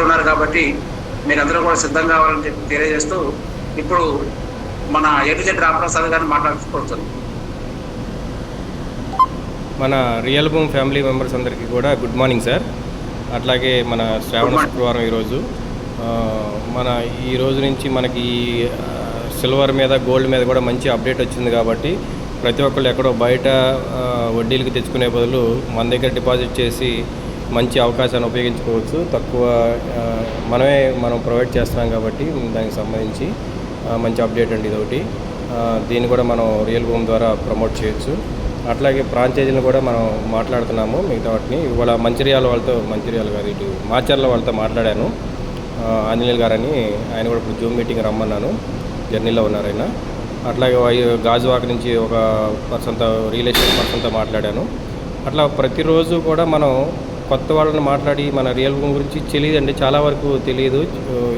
సిద్ధపడి ఉన్నారు కాబట్టి మీరందరూ కూడా సిద్ధం కావాలని చెప్పి తెలియజేస్తూ ఇప్పుడు మన ఏపీజెడ్ రామప్రసాద్ గారిని మాట్లాడుకోవచ్చు. మన రియల్ భూమ్ ఫ్యామిలీ మెంబర్స్ అందరికీ కూడా గుడ్ మార్నింగ్ సార్. అట్లాగే మన శ్రావణ శుక్రవారం ఈరోజు మన ఈ రోజు నుంచి మనకి సిల్వర్ మీద గోల్డ్ మీద కూడా మంచి అప్డేట్ వచ్చింది కాబట్టి ప్రతి ఒక్కళ్ళు ఎక్కడో బయట వడ్డీలకు తెచ్చుకునే బదులు మన దగ్గర డిపాజిట్ చేసి మంచి అవకాశాన్ని ఉపయోగించుకోవచ్చు. తక్కువ మనం ప్రొవైడ్ చేస్తున్నాం కాబట్టి దానికి సంబంధించి మంచి అప్డేట్ అండి ఇదొకటి. దీన్ని కూడా మనం రియల్ భూమ్ ద్వారా ప్రమోట్ చేయొచ్చు. అట్లాగే ఫ్రాంచైజీని కూడా మనం మాట్లాడుతున్నాము. మిగతా వాటిని ఇవాళ మంచిర్యాల కాదు ఇటు మాచర్ల వాళ్ళతో మాట్లాడాను. ఆంజనేయులు గారని ఆయన కూడా ఇప్పుడు జూమ్ మీటింగ్ రమ్మన్నాను. జర్నీలో ఉన్నారు ఆయన. అట్లాగే గాజువాక నుంచి ఒక పర్సన్తో రియల్ ఎస్టేట్ పర్సన్తో మాట్లాడాను. అట్లా ప్రతిరోజు కూడా మనం కొత్త వాళ్ళని మాట్లాడి మన రియల్ భూమి గురించి తెలియదండి, చాలా వరకు తెలియదు.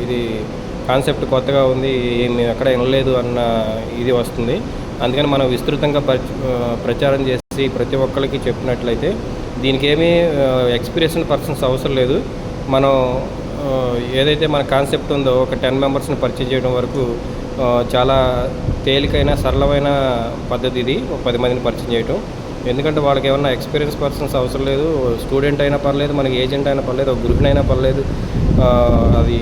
ఇది కాన్సెప్ట్ కొత్తగా ఉంది, మేము ఎక్కడ వినలేదు అన్న ఇది వస్తుంది. అందుకని మనం విస్తృతంగా ప్రచారం చేసి ప్రతి ఒక్కరికి చెప్పినట్లయితే దీనికి ఏమీ ఎక్స్పీరియన్స్ పర్సన్స్ అవసరం లేదు. మనం ఏదైతే మన కాన్సెప్ట్ ఉందో ఒక 10 మెంబర్స్ని పరిచయం చేయడం వరకు చాలా తేలికైన సరళమైన పద్ధతి ఇది, ఒక 10 మందిని పరిచయం చేయడం. ఎందుకంటే వాళ్ళకి ఏమన్నా ఎక్స్పీరియన్స్ పర్సన్స్ అవసరం లేదు. స్టూడెంట్ అయినా పర్లేదు, మనకి ఏజెంట్ అయినా పర్లేదు, ఒక గృహిణి అయినా పర్లేదు. అది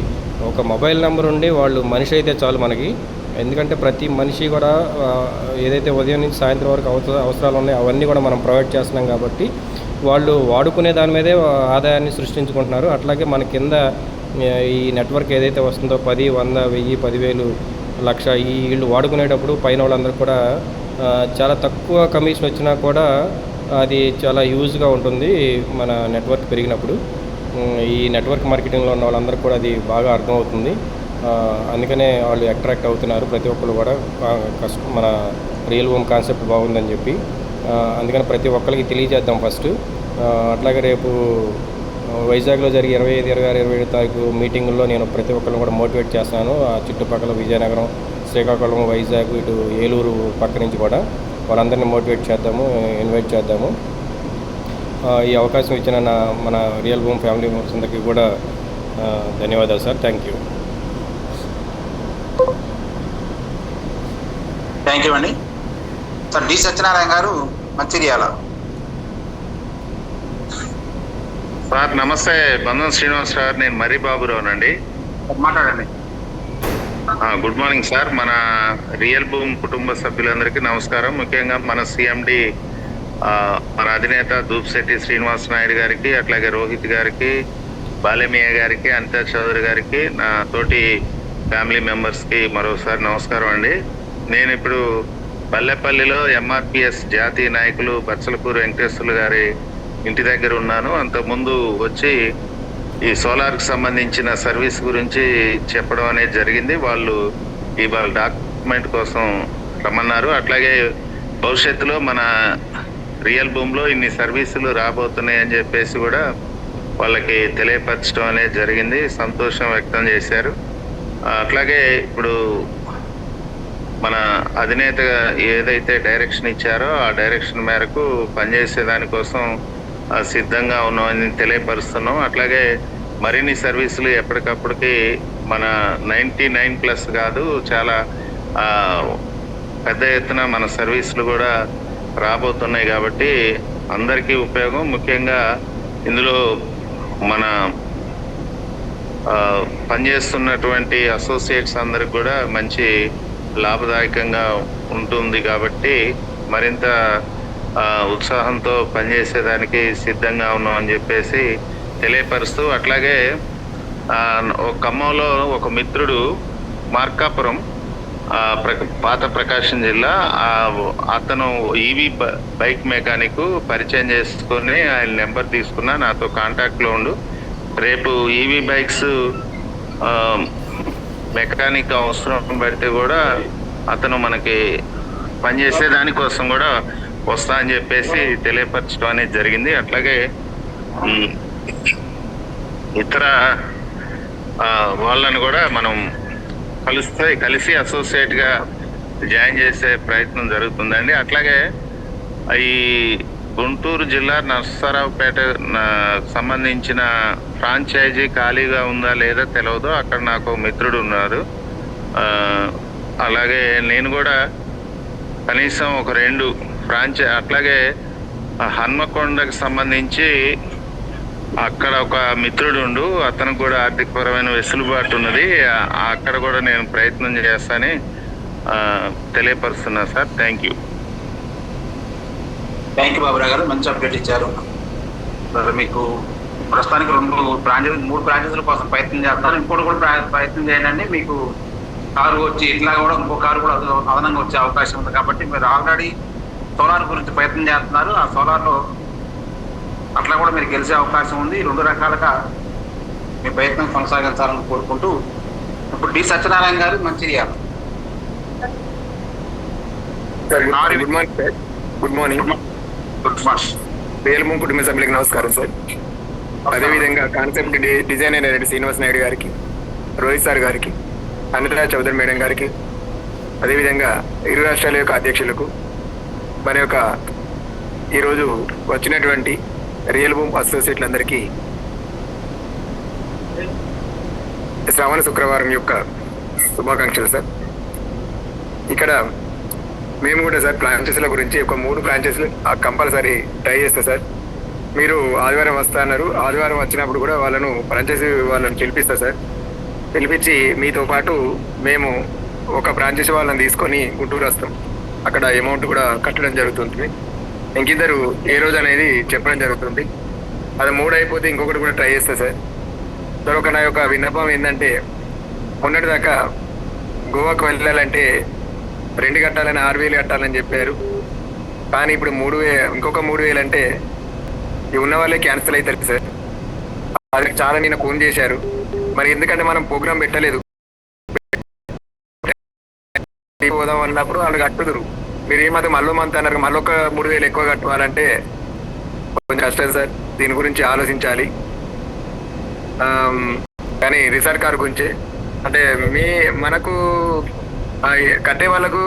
ఒక మొబైల్ నెంబర్ ఉండి వాళ్ళు మనిషి అయితే చాలు మనకి. ఎందుకంటే ప్రతి మనిషి కూడా ఏదైతే ఉదయం నుంచి సాయంత్రం వరకు అవసరాలు ఉన్నాయో అవన్నీ కూడా మనం ప్రొవైడ్ చేస్తున్నాం కాబట్టి వాళ్ళు వాడుకునే దాని మీదే ఆదాయాన్ని సృష్టించుకుంటున్నారు. అట్లాగే మన కింద ఈ నెట్వర్క్ ఏదైతే వస్తుందో 10, 100, 1000, 10,000, 1,00,000 ఈ వీళ్ళు వాడుకునేటప్పుడు పైన వాళ్ళందరూ కూడా చాలా తక్కువ కమిషన్ వచ్చినా కూడా అది చాలా యూజ్గా ఉంటుంది. మన నెట్వర్క్ పెరిగినప్పుడు ఈ నెట్వర్క్ మార్కెటింగ్లో ఉన్న వాళ్ళందరూ కూడా అది బాగా అర్థమవుతుంది. అందుకనే వాళ్ళు అట్రాక్ట్ అవుతున్నారు ప్రతి ఒక్కరు కూడా. మన రియల్ హోమ్ కాన్సెప్ట్ బాగుందని చెప్పి అందుకని ప్రతి ఒక్కరికి తెలియజేద్దాం ఫస్ట్. అట్లాగే రేపు వైజాగ్లో జరిగే 25, 26, 27 తారీఖు మీటింగుల్లో నేను ప్రతి ఒక్కరిని కూడా మోటివేట్ చేస్తున్నాను. ఆ చుట్టుపక్కల విజయనగరం, శ్రీకాకుళం, వైజాగ్, ఇటు ఏలూరు పక్క నుంచి కూడా వాళ్ళందరినీ మోటివేట్ చేద్దాము, ఇన్వైట్ చేద్దాము. ఈ అవకాశం ఇచ్చిన మన రియల్ హోమ్ ఫ్యామిలీ మెంబర్స్ అందరికీ కూడా ధన్యవాదాలు సార్. థ్యాంక్ యూ అండి సార్. డి సత్యనారాయణ గారు, మంచిర్యాల. సార్ నమస్తే. బంధం శ్రీనివాస్ సార్, నేను మర్రి బాబురావునండి. మాట్లాడండి. Good morning sir. మన రియల్ భూమ్ కుటుంబ సభ్యులందరికీ నమస్కారం. ముఖ్యంగా మన సిఎండి మన అధినేత దూప్శెట్టి శ్రీనివాస్ నాయుడు గారికి, అట్లాగే రోహిత్ గారికి, బాలమయ్య గారికి, అనితా చౌదరి గారికి, నా తోటి ఫ్యామిలీ మెంబర్స్కి మరోసారి నమస్కారం అండి. నేను ఇప్పుడు పల్లెపల్లిలో ఎంఆర్పిఎస్ జాతీయ నాయకులు బచ్చలకూరు వెంకటేశ్వర్లు గారి ఇంటి దగ్గర ఉన్నాను. అంతకుముందు వచ్చి ఈ సోలార్కి సంబంధించిన సర్వీస్ గురించి చెప్పడం అనేది జరిగింది. వాళ్ళు ఇవాళ డాక్యుమెంట్ కోసం రమ్మన్నారు. అట్లాగే భవిష్యత్తులో మన రియల్ భూమిలో ఇన్ని సర్వీసులు రాబోతున్నాయని చెప్పేసి కూడా వాళ్ళకి తెలియపరచడం అనేది జరిగింది. సంతోషం వ్యక్తం చేశారు. అట్లాగే ఇప్పుడు మన అధినేత ఏదైతే డైరెక్షన్ ఇచ్చారో ఆ డైరెక్షన్ మేరకు పనిచేసే దానికోసం సిద్ధంగా ఉన్నామని తెలియపరుస్తున్నాం. అట్లాగే మరిన్ని సర్వీసులు ఎప్పటికప్పటికి మన 99+ కాదు, చాలా పెద్ద ఎత్తున మన సర్వీసులు కూడా రాబోతున్నాయి కాబట్టి అందరికీ ఉపయోగం. ముఖ్యంగా ఇందులో మన పనిచేస్తున్నటువంటి అసోసియేట్స్ అందరికి కూడా మంచి లాభదాయకంగా ఉంటుంది కాబట్టి మరింత ఉత్సాహంతో పనిచేసేదానికి సిద్ధంగా ఉన్నామని చెప్పేసి తెలియపరుస్తూ, అట్లాగే ఖమ్మంలో ఒక మిత్రుడు మార్కాపురం, పాత ప్రకాశం జిల్లా, అతను ఈవీ బైక్ మెకానిక్ పరిచయం చేసుకొని ఆయన నెంబర్ తీసుకున్నా, నాతో కాంటాక్ట్లో ఉండు. రేపు ఈవీ బైక్స్ మెకానిక్ అవసరం పడితే కూడా అతను మనకి పనిచేసే దానికోసం కూడా వస్తా అని చెప్పేసి తెలియపరచడం అనేది జరిగింది. అట్లాగే ఇతర వాళ్ళని కూడా మనం కలిసి అసోసియేట్గా జాయిన్ చేసే ప్రయత్నం జరుగుతుందండి. అట్లాగే ఈ గుంటూరు జిల్లా నర్సరావుపేట సంబంధించిన ఫ్రాంచైజీ ఖాళీగా ఉందా లేదా తెలియదు. అక్కడ నాకు మిత్రుడు ఉన్నారు. అలాగే నేను కూడా కనీసం ఒక 2 అట్లాగే హన్మకొండకు సంబంధించి అక్కడ ఒక మిత్రుడు ఉండు, అతనికి కూడా ఆర్థికపరమైన వెసులుబాటు ఉన్నది. అక్కడ కూడా నేను ప్రయత్నం చేస్తానని తెలియపరుస్తున్నా సార్. థ్యాంక్ యూ బాబురావు గారు, మంచి అప్డేట్ ఇచ్చారు. మీకు ప్రస్తుతానికి 3 బ్రాంచెస్ల కోసం ప్రయత్నం చేస్తున్నారు. ఇంకోటి కూడా ప్రయత్నం చేయండి. మీకు కారు వచ్చి ఇట్లా కూడా ఇంకో కారు కూడా అదనంగా వచ్చే అవకాశం ఉంది. కాబట్టి మీరు ఆల్రెడీ సోలార్ గురించి ప్రయత్నం చేస్తున్నారు. ఆ సోలార్లో అట్లా కూడా మీరు గెలిచే అవకాశం ఉంది. 2 రకాలుగా మీ ప్రయత్నం కొనసాగించాలని కోరుకుంటూ ఇప్పుడు డి సత్యనారాయణ గారు Mancherial. Good morning sir. Good morning. Real Boom కుటుంబ సభ్యులకు నమస్కారం సార్. అదేవిధంగా కాన్సెప్ట్ డిజైన్ అయిన శ్రీనివాస్ నాయుడు గారికి, రోహిత్ సార్ గారికి, అనితా చౌదరి మేడం గారికి, అదేవిధంగా 2 రాష్ట్రాల యొక్క అధ్యక్షులకు, మన యొక్క ఈరోజు వచ్చినటువంటి రియల్బూమ్ అసోసియేట్లందరికీ శ్రావణ శుక్రవారం యొక్క శుభాకాంక్షలు సార్. ఇక్కడ మేము కూడా సార్ బ్రాంచెస్ల గురించి ఒక 3 బ్రాంచెస్లు కంపల్సరీ ట్రై చేస్తా సార్. మీరు ఆదివారం వస్తా అన్నారు. ఆదివారం వచ్చినప్పుడు కూడా వాళ్ళని పిలిపిస్తా సార్. పిలిపించి మీతో పాటు మేము ఒక బ్రాంచెస్ వాళ్ళని తీసుకొని గుంటూరు వస్తాం. అక్కడ అమౌంట్ కూడా కట్టడం జరుగుతుంది. ఇంకిద్దరు ఏ రోజు అనేది చెప్పడం జరుగుతుంది. అది 3 అయిపోతే ఇంకొకటి కూడా ట్రై చేస్తా సార్. తర్వాత నా యొక్క విన్నపం ఏంటంటే, మొన్నటి దాకా గోవాకు వెళ్ళాలంటే 2 కట్టాలని 6,000 కట్టాలని చెప్పారు. కానీ ఇప్పుడు ఇంకొక 3,000 అంటే ఉన్న వాళ్ళే క్యాన్సిల్ అవుతారు సార్. అది చాలా నిన్న ఫోన్ చేశారు. మరి ఎందుకంటే మనం ప్రోగ్రామ్ పెట్టలేదు, పోదాం అన్నప్పుడు వాళ్ళు కట్టుదురు. మీరు ఏమాత్రం మళ్ళీ అన్నారు, మళ్ళీ ఒక 3,000 ఎక్కువ కట్టుకోవాలంటే కొంచెం కష్టం సార్. దీని గురించి ఆలోచించాలి. కానీ రిసార్ట్ కార్ గురించి అంటే మనకు కట్టే వాళ్ళకు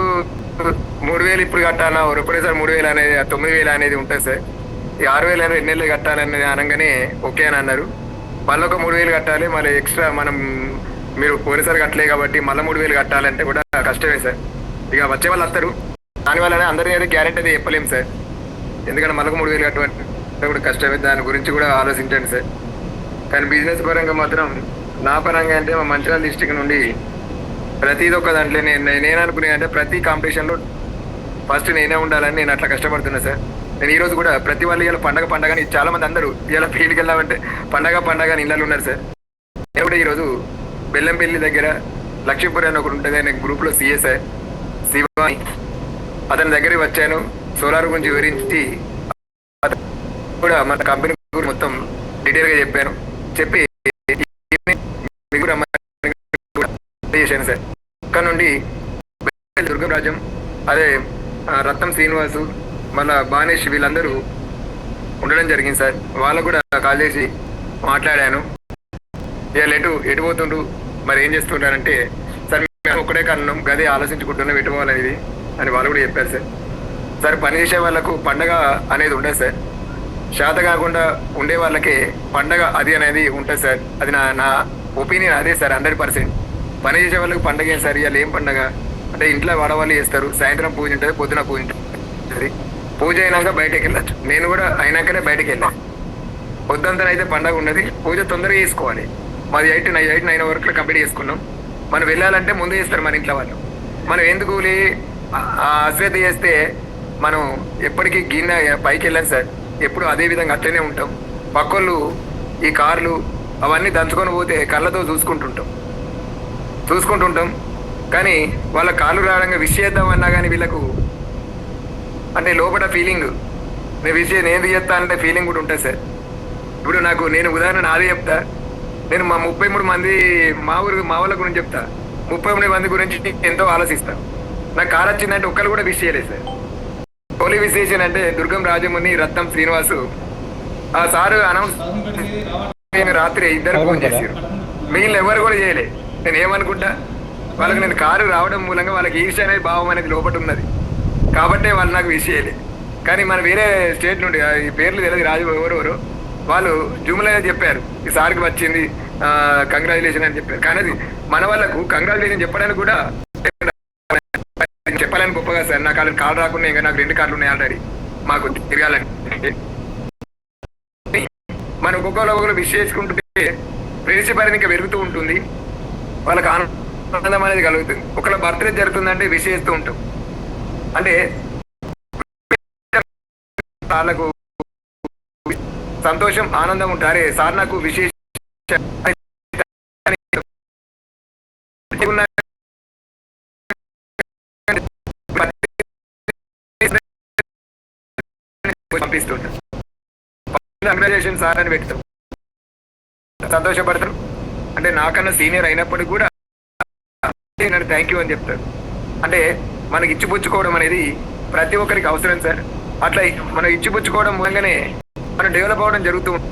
3,000 ఇప్పుడు కట్టాలా, ఒకటేసారి 3,000 అనేది 9,000 అనేది ఉంటుంది సార్. ఈ 6,000 అనేది 2 నెలలు కట్టాలని అనగానే ఓకే అని అన్నారు. మళ్ళీ ఒక 3,000 కట్టాలి. మళ్ళీ ఎక్స్ట్రా మీరు పోయినసారి కట్టలే కాబట్టి మళ్ళీ 3,000 కట్టాలంటే కూడా కష్టమే సార్. ఇక వచ్చే వాళ్ళు వస్తారు. దానివల్లనే అందరినీ అయితే గ్యారెంటీ అయితే చెప్పలేము సార్. ఎందుకంటే మళ్ళీ 3,000 కట్టాలంటే కూడా కష్టమే. దాని గురించి కూడా ఆలోచించండి సార్. కానీ బిజినెస్ పరంగా మాత్రం నా పరంగా అంటే మా మంచిర్యాల డిస్టిక్ నుండి ప్రతిది ఒక్క దాంట్లో నేను అనుకునే అంటే ప్రతి కాంపిటీషన్లో ఫస్ట్ నేనే ఉండాలని నేను అట్లా కష్టపడుతున్నా సార్. నేను ఈరోజు కూడా ప్రతి వాళ్ళు ఇలా పండగ అని చాలా మంది అందరూ ఇలా ఫీల్డ్కి వెళ్ళామంటే పండగ అని ఇళ్ళలో ఉన్నారు సార్. నేను కూడా ఈరోజు బెల్లంపల్లి దగ్గర లక్ష్మీపురం అని ఒకటి ఉంటుంది, ఆయన గ్రూప్లో సిఎస్ఐ శివాని అతని దగ్గరికి వచ్చాను. సోలార్ గురించి వివరించి కూడా మన కంపెనీ మొత్తం డీటెయిల్గా చెప్పాను. చెప్పి చేశాను సార్. అక్కడ నుండి దుర్గరాజం, అదే రత్నం శ్రీనివాసు, మళ్ళా బానేష్ వీళ్ళందరూ ఉండడం జరిగింది సార్. వాళ్ళకు కూడా కాల్ చేసి మాట్లాడాను. వీళ్ళు ఎటు పోతుండ్రు, మరి ఏం చేస్తుంటారంటే, సార్ మేము ఒక్కడే కన్నాం, గదే ఆలోచించుకుంటున్నాం ఎటు పోవాలనేది అని వాళ్ళు కూడా చెప్పారు సార్. సార్ పని చేసే వాళ్ళకు పండగ అనేది ఉండదు సార్. శాత కాకుండా ఉండే వాళ్ళకే పండగ అది అనేది ఉంటుంది సార్. అది నా ఒపీనియన్ అదే సార్. 100% పని చేసే వాళ్ళకి పండగ ఏం సార్. ఇవాళ ఏం పండగ అంటే ఇంట్లో వాడవాళ్ళు చేస్తారు. సాయంత్రం పూజ ఉంటుంది, పొద్దున పూజ ఉంటుంది. పూజ అయినాక బయటకు వెళ్ళచ్చు. నేను కూడా అయినాకనే బయటకు వెళ్ళాను. పొద్దుంతనైతే పండగ ఉన్నది. పూజ తొందరగా చేసుకోవాలి. మాది 8, 9 వరకు కంప్లీట్ చేసుకున్నాం. మనం వెళ్ళాలంటే ముందు చేస్తారు మన ఇంట్లో వాళ్ళు. మనం ఎందుకు అశ్రద్ధ చేస్తే మనం ఎప్పటికీ గిన్నె పైకి వెళ్ళాం సార్. ఎప్పుడు అదే విధంగా అట్లనే ఉంటాం. పక్కోళ్ళు ఈ కార్లు అవన్నీ దంచుకొని పోతే కళ్ళతో చూసుకుంటుంటాం. కానీ వాళ్ళ కాళ్ళు రావడంగా విష్ చేద్దామన్నా కానీ వీళ్ళకు అంటే లోపల ఫీలింగ్, నేను చేస్తా అంటే ఫీలింగ్ కూడా ఉంటుంది సార్. ఇప్పుడు నేను ఉదాహరణ నాదే చెప్తా. నేను మా 33 మంది మా వాళ్ళ గురించి చెప్తా. 33 మంది గురించి ఎంతో ఆలోచిస్తా. నాకు కారు వచ్చిందంటే ఒక్కరు కూడా విష్ చేయలేదు సార్. ఓన్లీ విశేషం అంటే దుర్గం రాజముని, రత్నం శ్రీనివాసు ఆ సారు అనౌన్స్ రాత్రి 2 ఫోన్ చేశారు. మిగిలిన ఎవరు కూడా చేయలే. నేను ఏమనుకుంటా, వాళ్ళకి నేను కారు రావడం మూలంగా వాళ్ళకి ఈర్ష్య అనేది భావం అనేది లోపల ఉన్నది కాబట్టే వాళ్ళు నాకు విష్ చేయలే. కానీ మన వేరే స్టేట్ నుండి ఈ పేర్లు తెలియదు రాజు ఎవరెవరు వాళ్ళు జూమ్లో చెప్పారు ఈ సార్కి వచ్చింది కంగ్రాచులేషన్ అని చెప్పారు. కానీ అది మన వాళ్ళకు కంగ్రాచులేషన్ చెప్పడానికి కూడా చెప్పాలని గొప్పగా సార్. నాకు అలా కార్డు రాకుండా ఇంకా నాకు 2 కార్డులు ఉన్నాయి ఆల్రెడీ మాకు తిరగాలని. మనం ఒక్కొక్కరు విష్ చేసుకుంటుంటే ఫ్రెండ్షిప్ అనేది ఇంకా పెరుగుతూ ఉంటుంది, వాళ్ళకి ఆనందం అనేది కలుగుతుంది. ఒకళ్ళ బర్త్డే జరుగుతుందంటే విష్ చేస్తూ ఉంటాం, అంటే వాళ్ళకు సంతోషం ఆనందం ఉంటారే సార్ నాకు విశేష పంపిస్తుంటాం. కంగ్రాచులేషన్ సార్ అని పెడతాం, సంతోషపడతారు. అంటే నాకన్నా సీనియర్ అయినప్పటికీ కూడా థ్యాంక్ యూ అని చెప్తారు. అంటే మనకి ఇచ్చిపుచ్చుకోవడం అనేది ప్రతి ఒక్కరికి అవసరం సార్. అట్లా మనం ఇచ్చిపుచ్చుకోవడం మూలంగానే మనం డెవలప్ అవ్వడం జరుగుతూ ఉంటుంది.